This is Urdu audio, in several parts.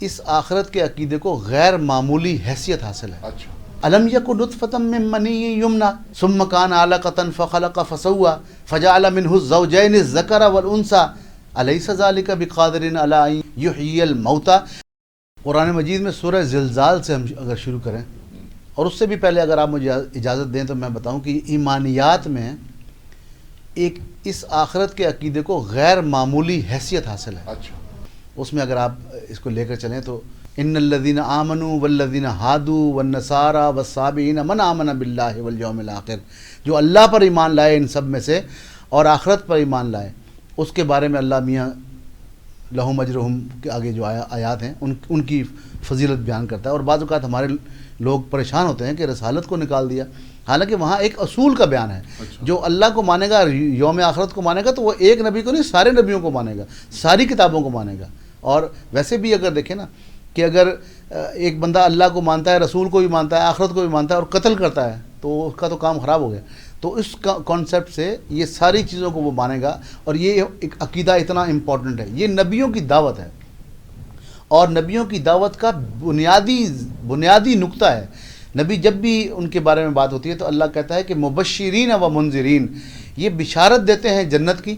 اس آخرت کے عقیدے کو غیر معمولی حیثیت حاصل ہے۔ اچھا، الم یک نطفة من منی یمنا ثم کان علقة فخلق فسوى فجعل منه الزوجین الذکر والانثى الیس ذلک بقادر علی ان یحیی الموتى۔ قرآن مجید میں سورہ زلزال سے ہم اگر شروع کریں، اور اس سے بھی پہلے اگر آپ مجھے اجازت دیں تو میں بتاؤں کہ ایمانیات میں ایک اس آخرت کے عقیدے کو غیر معمولی حیثیت حاصل ہے۔ اچھا، اس میں اگر آپ اس کو لے کر چلیں تو ان الذین آمنوا والذین ہادوا والنصارى والصابئین من آمن باللہ والیوم الآخر، جو اللہ پر ایمان لائے ان سب میں سے اور آخرت پر ایمان لائے، اس کے بارے میں اللہ میاں لہم اجرہم کے آگے جو آیات ہیں ان کی فضیلت بیان کرتا ہے۔ اور بعض اوقات ہمارے لوگ پریشان ہوتے ہیں کہ رسالت کو نکال دیا، حالانکہ وہاں ایک اصول کا بیان ہے۔ جو اللہ کو مانے گا، یوم آخرت کو مانے گا، تو وہ ایک نبی کو نہیں سارے نبیوں کو مانے گا، ساری کتابوں کو مانے گا۔ اور ویسے بھی اگر دیکھیں نا کہ اگر ایک بندہ اللہ کو مانتا ہے، رسول کو بھی مانتا ہے، آخرت کو بھی مانتا ہے اور قتل کرتا ہے تو اس کا تو کام خراب ہو گیا۔ تو اس کانسیپٹ سے یہ ساری چیزوں کو وہ مانے گا، اور یہ ایک عقیدہ اتنا امپورٹنٹ ہے۔ یہ نبیوں کی دعوت ہے، اور نبیوں کی دعوت کا بنیادی نقطہ ہے۔ نبی جب بھی ان کے بارے میں بات ہوتی ہے تو اللہ کہتا ہے کہ مبشرین و منذرین، یہ بشارت دیتے ہیں جنت کی،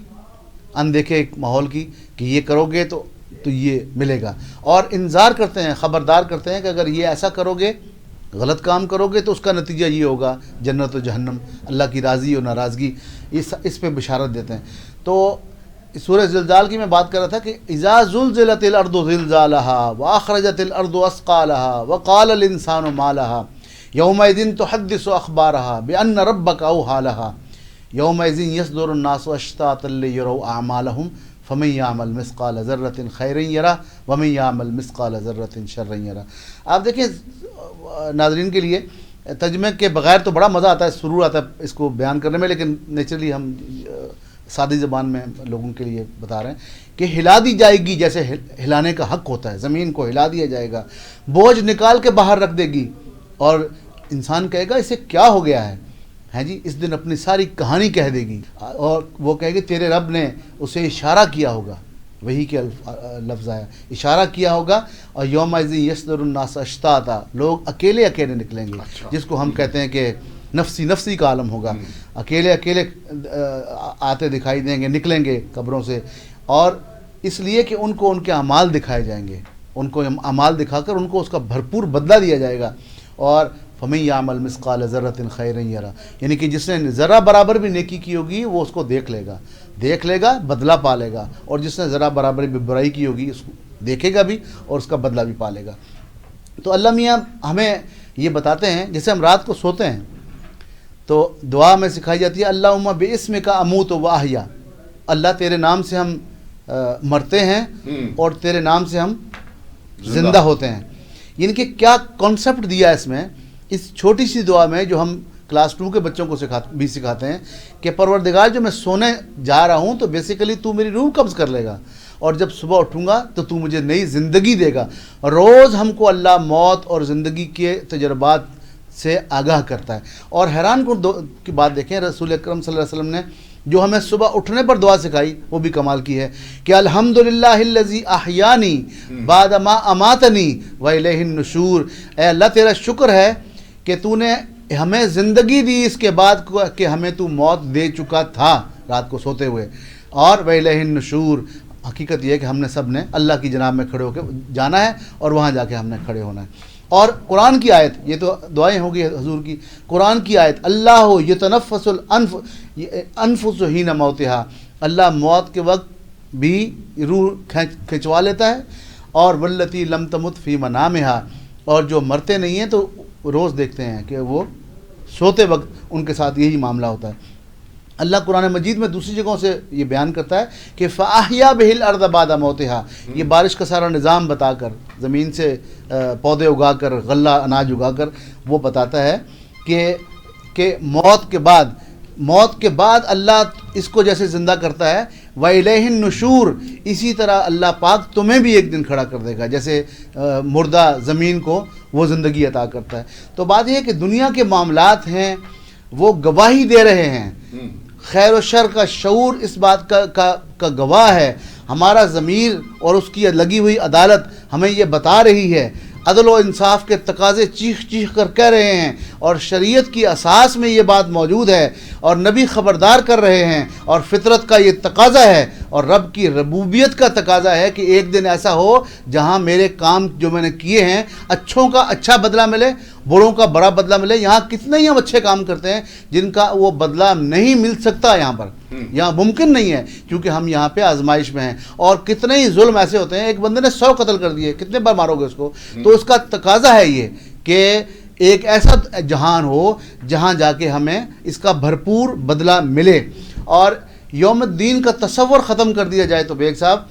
اندیکھے ایک ماحول کی، کہ یہ کرو گے تو یہ ملے گا، اور انذار کرتے ہیں، خبردار کرتے ہیں کہ اگر یہ ایسا کرو گے، غلط کام کرو گے تو اس کا نتیجہ یہ ہوگا جنت و جہنم، اللہ کی راضی و ناراضگی، اس پہ بشارت دیتے ہیں۔ تو سورہ زلزال کی میں بات کر رہا تھا کہ اذا زلزلت الارض زلزالها واخرجت الارض اثقالها وقال الانسان ما لها يومئذ تحدث اخبارها بان ربك اوحى لها يومئذ يصدر الناس اشتاتا ليروا اعمالهم فمن يعمل مثقال ذرة خيرا يره ومن يعمل مثقال ذرة شرا يره۔ آپ دیکھیں ناظرین کے لیے ترجمے کے بغیر تو بڑا مزہ آتا ہے، سرور آتا ہے اس کو بیان کرنے میں، لیکن نیچرلی ہم سادی زبان میں لوگوں کے لیے بتا رہے ہیں کہ ہلا دی جائے گی جیسے ہلانے کا حق ہوتا ہے، زمین کو ہلا دیا جائے گا، بوجھ نکال کے باہر رکھ دے گی، اور انسان کہے گا اسے کیا ہو گیا ہے جی، اس دن اپنی ساری کہانی کہہ دے گی، اور وہ کہے گی تیرے رب نے اسے اشارہ کیا ہوگا، وہی کے لفظ آیا، اشارہ کیا ہوگا، اور یومئذ یصدر الناس اشتاتا، لوگ اکیلے اکیلے نکلیں گے، جس کو ہم کہتے ہیں کہ نفسی کا عالم ہوگا، اکیلے آتے دکھائی دیں گے، نکلیں گے قبروں سے، اور اس لیے کہ ان کو ان کے اعمال دکھائے جائیں گے، ان کو اعمال دکھا کر ان کو اس کا بھرپور بدلہ دیا جائے گا۔ اور فَمَن يَعْمَلْ مِثْقَالَ ذَرَّةٍ خَيْرًا يَرَهُ، یعنی کہ جس نے ذرہ برابر بھی نیکی کی ہوگی وہ اس کو دیکھ لے گا، بدلہ پا لے گا، اور جس نے ذرہ برابر بھی برائی کی ہوگی اس کو دیکھے گا بھی اور اس کا بدلہ بھی پا لے گا۔ تو اللہ میاں ہمیں یہ بتاتے ہیں، جیسے ہم رات کو سوتے ہیں تو دعا میں سکھائی جاتی ہے اللہم باسمک اموت و احیا، اللہ تیرے نام سے ہم مرتے ہیں اور تیرے نام سے ہم زندہ ہوتے ہیں۔ یعنی کہ کیا کانسیپٹ دیا ہے اس میں، اس چھوٹی سی دعا میں، جو ہم کلاس 2 کے بچوں کو بھی سکھاتے ہیں کہ پروردگار جو میں سونے جا رہا ہوں تو بیسیکلی تو میری روح قبض کر لے گا، اور جب صبح اٹھوں گا تو مجھے نئی زندگی دے گا۔ روز ہم کو اللہ موت اور زندگی کے تجربات سے آگاہ کرتا ہے۔ اور حیران کن کی بات دیکھیں، رسول اکرم صلی اللہ علیہ وسلم نے جو ہمیں صبح اٹھنے پر دعا سکھائی وہ بھی کمال کی ہے کہ الحمدللہ الذی احیانی بعد ما اماتنی والیہ النشور، اے اللہ تیرا شکر ہے کہ تو نے ہمیں زندگی دی اس کے بعد کہ ہمیں تو موت دے چکا تھا رات کو سوتے ہوئے، اور والیہ النشور، حقیقت یہ ہے کہ ہم نے سب نے اللہ کی جناب میں کھڑے ہو کے جانا ہے اور وہاں جا کے ہم نے کھڑے ہونا ہے۔ اور قرآن کی آیت، یہ تو دعائیں ہوگی حضور کی، قرآن کی آیت اللہ یتنفس الانفس حین موتہا، اللہ موت کے وقت بھی روح کھنچوا لیتا ہے، اور واللتی لم تمت فی منامہا، اور جو مرتے نہیں ہیں تو روز دیکھتے ہیں کہ وہ سوتے وقت ان کے ساتھ یہی معاملہ ہوتا ہے۔ اللہ قرآن مجید میں دوسری جگہوں سے یہ بیان کرتا ہے کہ فَأَحْيَا بِهِ الْأَرْضَ بَعْدَ مَوْتِهَا، یہ بارش کا سارا نظام بتا کر، زمین سے پودے اگا کر، غلہ اناج اگا کر وہ بتاتا ہے کہ موت کے بعد اللہ اس کو جیسے زندہ کرتا ہے، وَإِلَيْهِ النُّشُورُ، اسی طرح اللہ پاک تمہیں بھی ایک دن کھڑا کر دے گا، جیسے مردہ زمین کو وہ زندگی عطا کرتا ہے۔ تو بات یہ ہے کہ دنیا کے معاملات ہیں وہ گواہی دے رہے ہیں، خیر و شر کا شعور اس بات کا گواہ ہے، ہمارا ضمیر اور اس کی لگی ہوئی عدالت ہمیں یہ بتا رہی ہے، عدل و انصاف کے تقاضے چیخ چیخ کر کہہ رہے ہیں، اور شریعت کی اساس میں یہ بات موجود ہے، اور نبی خبردار کر رہے ہیں، اور فطرت کا یہ تقاضا ہے، اور رب کی ربوبیت کا تقاضا ہے کہ ایک دن ایسا ہو جہاں میرے کام جو میں نے کیے ہیں اچھوں کا اچھا بدلہ ملے، بروں کا برا بدلہ ملے۔ یہاں کتنے ہی ہم اچھے کام کرتے ہیں جن کا وہ بدلہ نہیں مل سکتا، یہاں ممکن نہیں ہے، کیونکہ ہم یہاں پہ آزمائش میں ہیں، اور کتنے ہی ظلم ایسے ہوتے ہیں، ایک بندے نے 100 قتل کر دیے، کتنے بار مارو گے اس کو؟ تو اس کا تقاضا ہے یہ کہ ایک ایسا جہان ہو جہاں جا کے ہمیں اس کا بھرپور بدلہ ملے، اور یوم الدین کا تصور ختم کر دیا جائے تو بیگ صاحب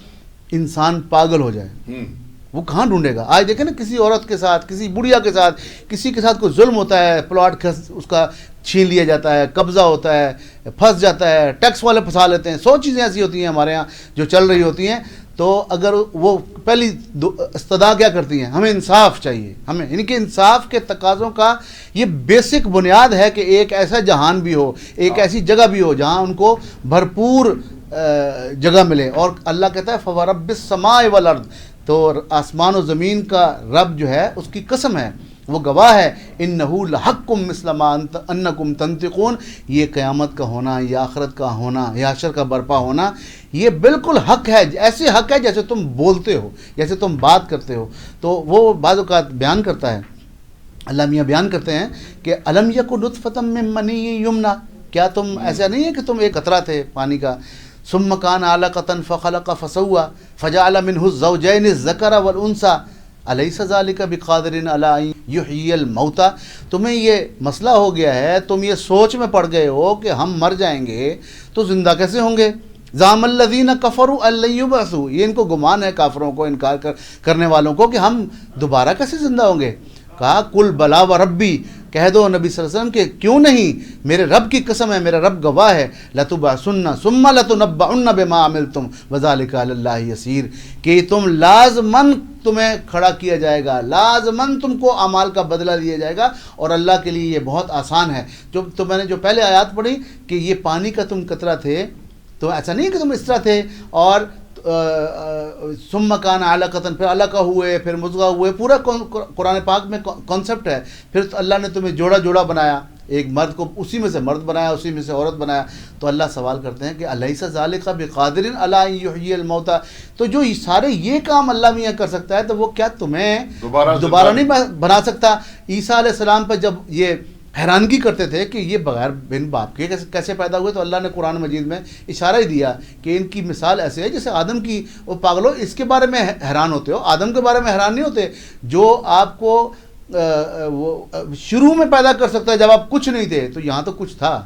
انسان پاگل ہو جائے۔ وہ کہاں ڈھونڈے گا؟ آج دیکھیں نا، کسی عورت کے ساتھ، کسی بڑھیا کے ساتھ، کسی کے ساتھ کوئی ظلم ہوتا ہے، پلاٹ اس کا چھین لیا جاتا ہے، قبضہ ہوتا ہے، پھنس جاتا ہے، ٹیکس والے پھنسا لیتے ہیں، 100 چیزیں ایسی ہوتی ہیں ہمارے ہاں جو چل رہی ہوتی ہیں۔ تو اگر وہ پہلی استدا کیا کرتی ہیں؟ ہمیں انصاف چاہیے، ہمیں یعنی کہ انصاف کے تقاضوں کا یہ بیسک بنیاد ہے کہ ایک ایسا جہان بھی ہو، ایک ایسی جگہ بھی ہو جہاں ان کو بھرپور جگہ ملے۔ اور اللہ کہتا ہے فَوَرَبِّ السَّمَاءِ وَالْأَرْضِ، تو آسمان و زمین کا رب جو ہے اس کی قسم ہے، وہ گواہ ہے، اِنَّهُ لَحَقٌّ مِثْلَ مَا أَنَّكُمْ تَنطِقُونَ، یہ قیامت کا ہونا، یہ آخرت کا ہونا، یہ حشر کا برپا ہونا، یہ بالکل حق ہے، ایسے حق ہے جیسے تم بولتے ہو، جیسے تم بات کرتے ہو۔ تو وہ بعض اوقات بیان کرتا ہے، اللہ میاں بیان کرتے ہیں کہ أَلَمْ يَكُنْ نُطْفَةً مِّن مَّنِيٍّ يُمْنَىٰ، کیا تم ایسا نہیں ہے کہ تم ایک قطرہ تھے پانی کا، ثم كان علقة فخلق فسوى فجعل منه الزوجين الذكر والانثى أليس ذلك بقادر على ان يحيي الموتى، تمہیں یہ مسئلہ ہو گیا ہے، تم یہ سوچ میں پڑ گئے ہو کہ ہم مر جائیں گے تو زندہ کیسے ہوں گے؟ زعم الذين كفروا ان لن يبعثوا، یہ ان کو گمان ہے کافروں کو، انکار کرنے والوں کو، کہ ہم دوبارہ کیسے زندہ ہوں گے؟ کہا قل بلا وربی، کہہ دو نبی صلی اللہ علیہ وسلم کہ کیوں نہیں، میرے رب کی قسم ہے، میرا رب گواہ ہے، لتبعثن ثم لتنبؤن بما عملتم وذلك علی اللہ یسیر، کہ تم لازماً تمہیں کھڑا کیا جائے گا، لازماً تم کو اعمال کا بدلہ دیا جائے گا، اور اللہ کے لیے یہ بہت آسان ہے۔ تو میں نے جو پہلے آیات پڑھی کہ یہ پانی کا تم قطرہ تھے، تو ایسا نہیں کہ تم اس طرح تھے، اور ثم کان علقۃ، پھر علقہ ہوئے، پھر مضغہ ہوئے، پورا قرآن پاک میں کانسیپٹ ہے۔ پھر اللہ نے تمہیں جوڑا جوڑا بنایا، ایک مرد کو اسی میں سے مرد بنایا، اسی میں سے عورت بنایا۔ تو اللہ سوال کرتے ہیں کہ الیس ذالک بقادر علی ان یحیی الموتى، تو جو سارے یہ کام اللہ میاں کر سکتا ہے تو وہ کیا تمہیں دوبارہ نہیں بنا سکتا؟ عیسیٰ علیہ السلام پہ جب یہ حیرانگی کرتے تھے کہ یہ بغیر بن باپ کے کیسے پیدا ہوئے، تو اللہ نے قرآن مجید میں اشارہ ہی دیا کہ ان کی مثال ایسے ہے جیسے آدم کی، وہ پاگلو اس کے بارے میں حیران ہوتے ہو، آدم کے بارے میں حیران نہیں ہوتے، جو آپ کو وہ شروع میں پیدا کر سکتا ہے جب آپ کچھ نہیں تھے، تو یہاں تو کچھ تھا۔